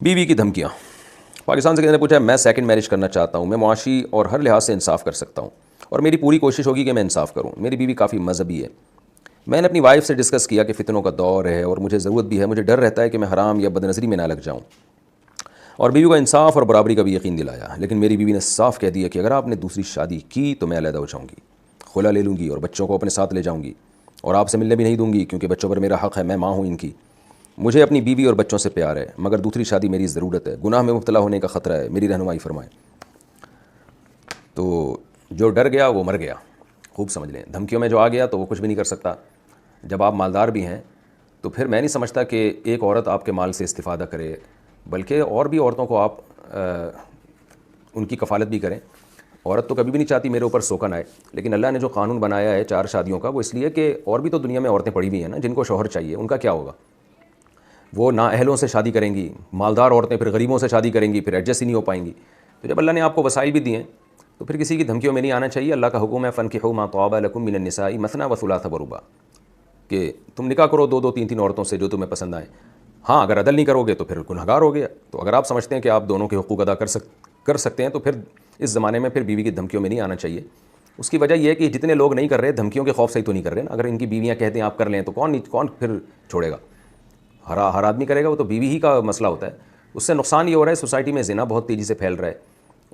बीवी की धमकियाँ। पाकिस्तान से किसी ने पूछा है, मैं सेकंड मैरिज करना चाहता हूँ, मैं मुआशी और हर लिहाज से इंसाफ कर सकता हूँ और मेरी पूरी कोशिश होगी कि मैं इंसाफ करूँ। मेरी बीवी काफ़ी मजहबी है। मैंने अपनी वाइफ से डिस्कस किया कि फ़ितनों का दौर है और मुझे ज़रूरत भी है, मुझे डर रहता है कि मैं हराम या बदनज़री में ना लग जाऊँ, और बीवी को इंसाफ और बराबरी का भी यकीन दिलाया। लेकिन मेरी बीवी ने साफ कह दिया कि अगर आपने दूसरी शादी की तो मैं अलहदा हो जाऊँगी, खुला ले लूँगी और बच्चों को अपने साथ ले जाऊँगी और आपसे मिलने भी नहीं दूँगी, क्योंकि बच्चों पर मेरा हक़ है, मैं माँ हूँ इनकी। मुझे अपनी बीवी और बच्चों से प्यार है, मगर दूसरी शादी मेरी ज़रूरत है, गुनाह में मुब्तला होने का ख़तरा है, मेरी रहनुमाई फरमाएं। तो जो डर गया वो मर गया, खूब समझ लें। धमकियों में जो आ गया तो वो कुछ भी नहीं कर सकता। जब आप मालदार भी हैं तो फिर मैं नहीं समझता कि एक औरत आपके माल से इस्तिफ़ादा करे, बल्कि और भी औरतों को आप उनकी कफ़ालत भी करें। औरत तो कभी भी नहीं चाहती मेरे ऊपर सोकन आए, लेकिन अल्लाह ने जो कानून बनाया है 4 शादियों का, वो इसलिए कि और भी तो दुनिया में औरतें पड़ी हुई हैं ना, जिनको शौहर चाहिए। उनका क्या होगा? वो नाअहलों से शादी करेंगी, मालदार औरतें फिर गरीबों से शादी करेंगी, फिर एडजस्ट ही नहीं हो पाएंगी। तो जब अल्लाह ने आपको वसाइल भी दिए तो फिर किसी की धमकियों में नहीं आना चाहिए। अल्लाह का हुक्म है, फ़नकिहू मा तौबा लकुम मिनन निसाई मसना व सुलासा व रुबा, कि तुम निकाह करो 2-2 3-3 औरतों से जो तुम्हें पसंद आए। हाँ, अगर अदल नहीं करोगे तो फिर गुनहगार हो गया। तो अगर आप समझते हैं कि आप दोनों के हुकूक अदा कर सकते हैं तो फिर इस ज़माने में फिर बीवी की धमकियों में नहीं आना चाहिए। उसकी वजह यह है कि जितने लोग नहीं कर रहे, धमकियों के खौफ से ही तो नहीं कर रहे ना। अगर इनकी बीवियाँ कहते हैं आप कर लें तो कौन फिर छोड़ेगा? हर आदमी करेगा, वो तो बीवी ही का मसला होता है। उससे नुकसान ये हो रहा है, सोसाइटी में ज़िना बहुत तेज़ी से फैल रहा है,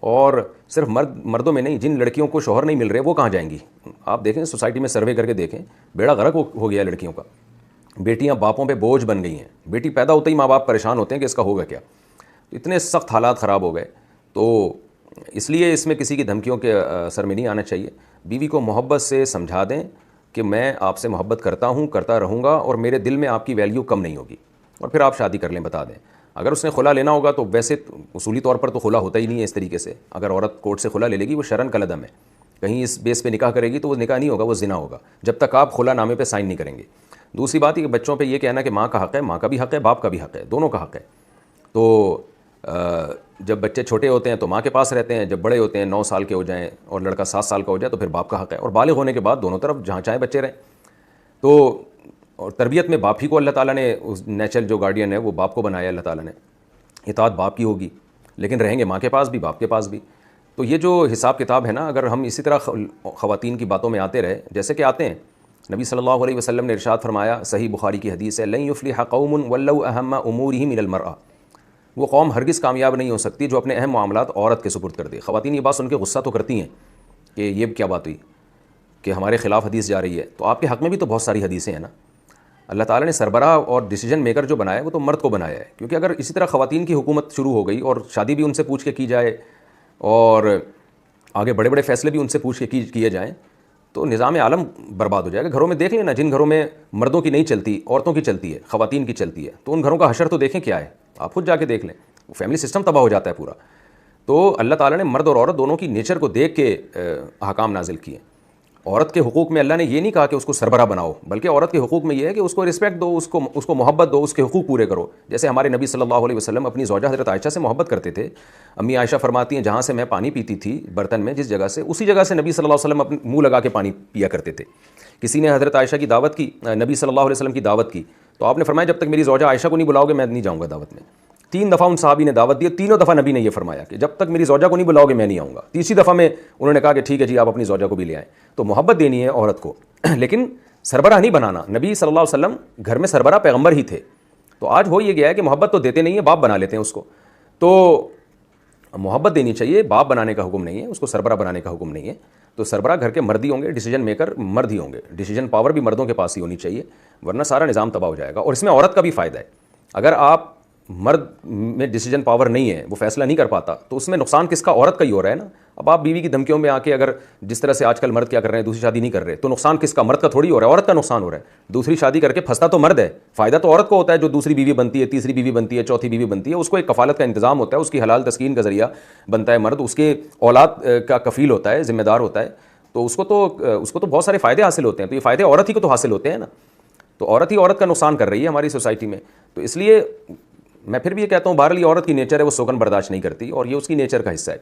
और सिर्फ मर्दों में नहीं, जिन लड़कियों को शौहर नहीं मिल रहे वो कहाँ जाएंगी? आप देखें, सोसाइटी में सर्वे करके देखें, बेड़ा गर्क हो गया है लड़कियों का। बेटियां बापों पे बोझ बन गई हैं। बेटी पैदा होते ही माँ बाप परेशान होते हैं कि इसका होगा क्या। इतने सख्त हालात ख़राब हो गए, तो इसलिए इसमें किसी की धमकियों के असर में नहीं आना चाहिए। बीवी को मोहब्बत से समझा दें कि मैं आपसे मोहब्बत करता हूँ, करता रहूँगा, और मेरे दिल में आपकी वैल्यू कम नहीं होगी, और फिर आप शादी कर लें, बता दें। अगर उसने खुला लेना होगा तो वैसे उसूली तौर पर तो खुला होता ही नहीं है इस तरीके से। अगर औरत कोर्ट से खुला ले लेगी वो शरन का लदम है। कहीं इस बेस पे निकाह करेगी तो वो निकाह नहीं होगा, वो ज़िना होगा, जब तक आप खुला नामे पे साइन नहीं करेंगे। दूसरी बात है कि बच्चों पे ये कहना कि माँ का हक़ है, माँ का भी हक़ है, बाप का भी हक़ है, दोनों का हक़ है। तो जब बच्चे छोटे होते हैं तो माँ के पास रहते हैं, जब बड़े होते हैं 9 साल के हो जाएं और लड़का 7 साल का हो जाए तो फिर बाप का हक़ है, और बालिग होने के बाद दोनों तरफ जहाँ चाहे बच्चे रहें। तो और तरबियत में बाप ही को अल्लाह ताला ने, उस नेचुरल जो गार्डियन है वो बाप को बनाया अल्लाह ताला ने। इताअत बाप की होगी, लेकिन रहेंगे माँ के पास भी, बाप के पास भी। तो ये जो हिसाब किताब है ना, अगर हम इसी तरह ख़वातीन की बातों में आते रहे जैसे कि आते हैं, नबी सल्लल्लाहु अलैहि वसल्लम ने इरशाद फरमाया, सही बुखारी की हदीस है, लन युफ्लिह कौमुन वल्लौ अहम्मा उमूरिहिम मिनल मरअ, वो कौम हरगिज़ कामयाब नहीं हो सकती जो अपने अहम मामलात औरत के सुपुर्द कर दे। ख़वातीन ये बात सुन के गुस्सा तो करती हैं कि ये क्या बात हुई कि हमारे ख़िलाफ़ हदीस जा रही है। तो आपके हक़ में भी तो बहुत सारी हदीसें हैं ना। अल्लाह ताला ने सरबराह और डिसीजन मेकर जो बनाया है वो तो मर्द को बनाया है, क्योंकि अगर इसी तरह ख़वातीन की हुकूमत शुरू हो गई और शादी भी उनसे पूछ के की जाए और आगे बड़े बड़े फ़ैसले भी उनसे पूछ के किए जाएँ, तो निज़ाम आलम बर्बाद हो जाएगा। घरों में देख लेना, जिन घरों में मर्दों की नहीं चलती, औरतों की चलती है, ख़वातीन की चलती है, तो उन घरों का हशर तो देखें क्या है, आप खुद जाके देख लें, वो फैमिली सिस्टम तबाह हो जाता है पूरा। तो अल्लाह ताला ने मर्द और औरत दोनों की नेचर को देख के अहकाम नाजिल किए। औरत के हुकूक में अल्लाह ने ये नहीं कहा कि उसको सरबरा बनाओ, बल्कि औरत के हुकूक में ये है कि उसको रिस्पेक्ट दो, उसको मोहब्बत दो, उसके हुकूक पूरे करो। जैसे हमारे नबी सल्लल्लाहु अलैहि वसल्लम अपनी ज़ौजा हज़रत आयशा से मोहब्बत करते थे। अम्मी आयशा फरमाती हैं, जहाँ से मैं पानी पीती थी बर्तन में, जिस जगह से, उसी जगह से नबी सल्लल्लाहु अलैहि वसल्लम अपने मुँह लगा के पानी पिया करते थे। किसी ने हज़रत आयशा की दावत की, नबी सल्लल्लाहु अलैहि वसल्लम की दावत की, तो आपने फरमाया जब तक मेरी ज़ौजा आयशा को नहीं बुलाओगे मैं नहीं जाऊँगा दावत में। 3 दफ़ा उन सहाबी ने दावत दी, तीनों दफ़ा नबी ने यह फरमाया कि जब तक मेरी ज़ौजा को नहीं बुलाओगे मैं नहीं आऊँगा। तीसरी दफ़ा में उन्होंने कहा कि ठीक है जी, आप अपनी ज़ौजा को भी ले आएँ। तो मोहब्बत देनी है औरत को, लेकिन सरबराह नहीं बनाना। नबी सल्लल्लाहु अलैहि वसल्लम घर में सरबराह पैगम्बर ही थे। तो आज हो ये गया है कि मोहब्बत तो देते नहीं है, बाप बना लेते हैं उसको। तो मोहब्बत देनी चाहिए, बाप बनाने का हुक्म नहीं है, उसको सरबराह बनाने का हुक्म नहीं है। तो सरबराह घर के मर्द ही होंगे, डिसीजन मेकर मर्द ही होंगे, डिसीजन पावर भी मर्दों के पास ही होनी चाहिए, वरना सारा निज़ाम तबाह हो जाएगा। और इसमें औरत का भी फ़ायदा है। अगर आप मर्द में डिसीजन पावर नहीं है, वो फैसला नहीं कर पाता, तो उसमें नुकसान किसका? औरत का ही हो रहा है ना। अब आप बीवी की धमकियों में आके अगर जिस तरह से आजकल मर्द क्या कर रहे हैं, दूसरी शादी नहीं कर रहे, तो नुकसान किसका? मर्द का थोड़ी हो रहा है, औरत का नुकसान हो रहा है। दूसरी शादी करके फंसता तो मर्द है, फ़ायदा तो औरत को होता है जो दूसरी बीवी बनती है, तीसरी बीवी बनती है, चौथी बीवी बनती है। उसको एक कफ़ालत का इंतज़ाम होता है, उसकी हलाल तस्कीन का ज़रिया बनता है मर्द, उसके औलाद का कफ़ील होता है, ज़िम्मेदार होता है। तो उसको तो बहुत सारे फ़ायदे हासिल होते हैं। तो ये फ़ायदे औरत ही को तो हासिल होते हैं ना। तो औरत ही औरत का नुकसान कर रही है हमारी सोसाइटी में। तो इसलिए मैं फिर भी ये कहता हूँ, बहरहाल ये औरत की नेचर है, वो सोगन बर्दाश्त नहीं करती और ये उसकी नेचर का हिस्सा है।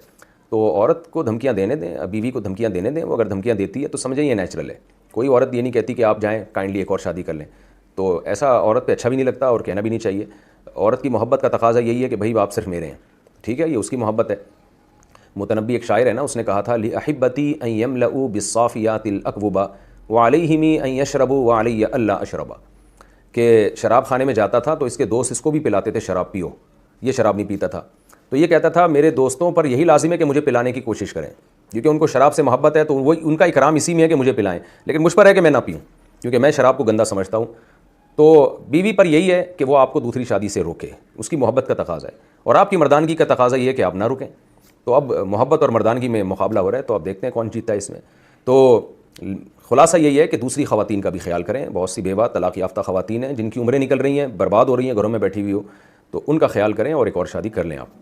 तो औरत को धमकियाँ देने दें, बीवी को धमकियाँ देने दें। वो अगर धमकियाँ देती है तो समझें ये नेचुरल है। कोई औरत ये नहीं कहती कि आप जाएँ काइंडली एक और शादी कर लें, तो ऐसा औरत पे अच्छा भी नहीं लगता और कहना भी नहीं चाहिए। عورت کی محبت کا تقاضا یہی ہے کہ بھائی آپ صرف میرے ہیں، ٹھیک ہے، یہ اس کی محبت ہے۔ متنبی ایک شاعر ہے نا، اس نے کہا تھا لِأَحِبَّتِي أَن يَمْلَؤُوا بِالصَّافِيَاتِ الْأَكْوَبَ وَعَلَيْهِمِ أَن يَشْرَبُوا وَعَلَيَّ أَلَّا أَشْرَبَ، کہ شراب خانے میں جاتا تھا تو اس کے دوست اس کو بھی پلاتے تھے شراب پیو، یہ شراب نہیں پیتا تھا، تو یہ کہتا تھا میرے دوستوں پر یہی لازم ہے کہ مجھے پلانے کی کوشش کریں، کیونکہ ان کو شراب سے محبت ہے، تو وہ ان کا اکرام اسی میں ہے کہ مجھے پلائیں، لیکن مجھ پر ہے کہ میں نہ پیوں کیونکہ میں شراب کو گندا سمجھتا ہوں۔ تو بیوی پر یہی ہے کہ وہ آپ کو دوسری شادی سے روکے، اس کی محبت کا تقاضا ہے، اور آپ کی مردانگی کا تقاضا یہ ہے کہ آپ نہ رکیں۔ تو اب محبت اور مردانگی میں مقابلہ ہو رہا ہے، تو اب دیکھتے ہیں کون جیتتا ہے اس میں۔ تو خلاصہ یہی ہے کہ دوسری خواتین کا بھی خیال کریں، بہت سی بیوہ طلاق یافتہ خواتین ہیں جن کی عمریں نکل رہی ہیں، برباد ہو رہی ہیں گھروں میں بیٹھی ہوئی ہو، تو ان کا خیال کریں اور ایک اور شادی کر لیں آپ۔